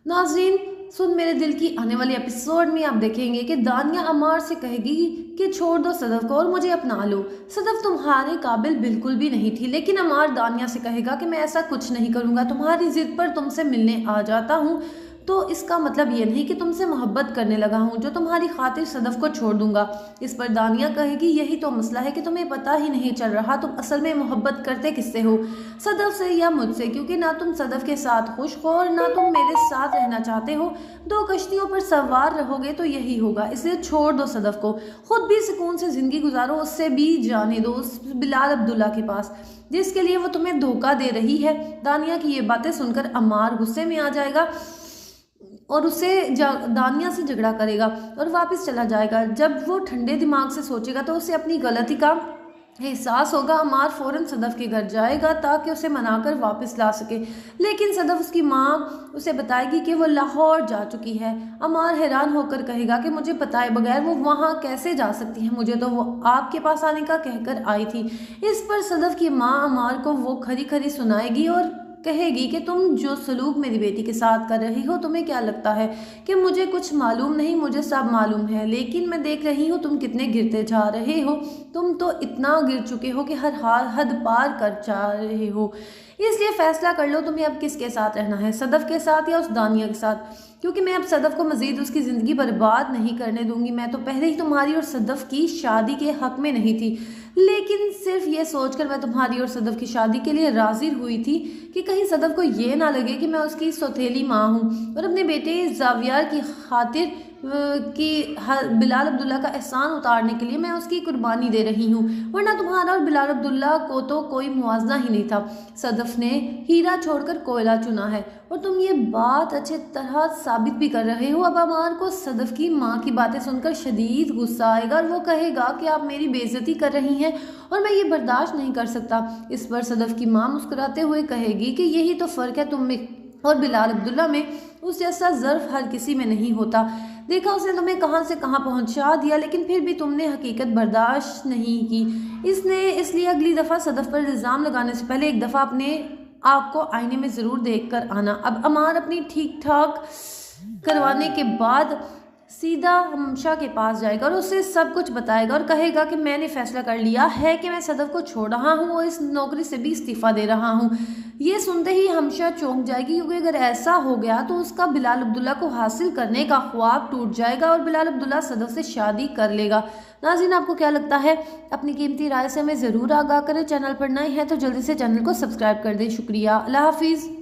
नाज़रीन, सुन मेरे दिल की आने वाले एपिसोड में आप देखेंगे कि दानिया अमार से कहेगी कि छोड़ दो सदफ को और मुझे अपना लो। सदफ तुम्हारे काबिल बिल्कुल भी नहीं थी, लेकिन अमार दानिया से कहेगा कि मैं ऐसा कुछ नहीं करूँगा, तुम्हारी जिद पर तुमसे मिलने आ जाता हूँ तो इसका मतलब ये नहीं कि तुमसे मोहब्बत करने लगा हूँ जो तुम्हारी खातिर सदफ को छोड़ दूंगा। इस पर दानिया कहेगी यही तो मसला है कि तुम्हें पता ही नहीं चल रहा तुम असल में मोहब्बत करते किससे हो, सदफ से या मुझसे, क्योंकि ना तुम सदफ के साथ खुश हो और ना तुम मेरे साथ रहना चाहते हो। दो कश्तियों पर सवार रहोगे तो यही होगा, इसलिए छोड़ दो सदफ को, खुद भी सुकून से ज़िंदगी गुजारो, उससे भी जाने दो उस बिलाल अब्दुल्ला के पास जिसके लिए वो तुम्हें धोखा दे रही है। दानिया की ये बातें सुनकर अमार गुस्से में आ जाएगा और उसे दानिया से झगड़ा करेगा और वापस चला जाएगा। जब वो ठंडे दिमाग से सोचेगा तो उसे अपनी गलती का एहसास होगा। अमार फ़ौरन सदफ के घर जाएगा ताकि उसे मनाकर वापस ला सके, लेकिन सदफ उसकी माँ उसे बताएगी कि वो लाहौर जा चुकी है। अमार हैरान होकर कहेगा कि मुझे बताए बगैर वो वहाँ कैसे जा सकती है, मुझे तो वो आपके पास आने का कहकर आई थी। इस पर सदफ की माँ अमार को वो खरी खरी सुनाएगी और कहेगी कि तुम जो सलूक मेरी बेटी के साथ कर रही हो, तुम्हें क्या लगता है कि मुझे कुछ मालूम नहीं, मुझे सब मालूम है, लेकिन मैं देख रही हूँ तुम कितने गिरते जा रहे हो, तुम तो इतना गिर चुके हो कि हर हद पार कर जा रहे हो। इसलिए फैसला कर लो तुम्हें अब किसके साथ रहना है, सदफ के साथ या उस दानिया के साथ, क्योंकि मैं अब सदफ को मजीद उसकी ज़िंदगी बर्बाद नहीं करने दूंगी। मैं तो पहले ही तुम्हारी और सदफ की शादी के हक में नहीं थी, लेकिन सिर्फ ये सोचकर मैं तुम्हारी और सदफ की शादी के लिए राजी हुई थी कि कहीं सदफ को ये ना लगे कि मैं उसकी सौतेली माँ हूँ और अपने बेटे जावियार की खातिर कि बिलाल अब्दुल्ला का एहसान उतारने के लिए मैं उसकी कुर्बानी दे रही हूँ, वरना तुम्हारा और बिलाल अब्दुल्ला को तो कोई मुआवजा ही नहीं था। सदफ ने हीरा छोड़कर कोयला चुना है और तुम ये बात अच्छे तरह साबित भी कर रहे हो। अब अमार को सदफ की माँ की बातें सुनकर शदीद गुस्सा आएगा और वो कहेगा कि आप मेरी बेइज्जती कर रही हैं और मैं ये बर्दाश्त नहीं कर सकता। इस पर सदफ की माँ मुस्कुराते हुए कहेगी कि यही तो फ़र्क है तुम में और बिलाल अब्दुल्ला में, उस जैसा ज़र्फ हर किसी में नहीं होता। देखा उसने तुम्हें कहाँ से कहाँ पहुँचा दिया, लेकिन फिर भी तुमने हकीकत बर्दाश्त नहीं की। इसलिए अगली दफ़ा सदफ पर इल्ज़ाम लगाने से पहले एक दफ़ा अपने आप को आईने में ज़रूर देख कर आना। अब अमार अपनी ठीक ठाक करवाने के बाद सीधा हमशा के पास जाएगा और उसे सब कुछ बताएगा और कहेगा कि मैंने फैसला कर लिया है कि मैं सदफ को छोड़ रहा हूँ और इस नौकरी से भी इस्तीफ़ा दे रहा हूँ। ये सुनते ही हमशा चौंक जाएगी, क्योंकि अगर ऐसा हो गया तो उसका बिलाल अब्दुल्ला को हासिल करने का ख्वाब टूट जाएगा और बिलाल अब्दुल्ला सदफ से शादी कर लेगा। नाज़रीन, आपको क्या लगता है? अपनी कीमती राय से हमें ज़रूर आगाह करें। चैनल पर नए हैं तो जल्दी से चैनल को सब्सक्राइब कर दें। शुक्रिया। अल्लाह हाफिज़।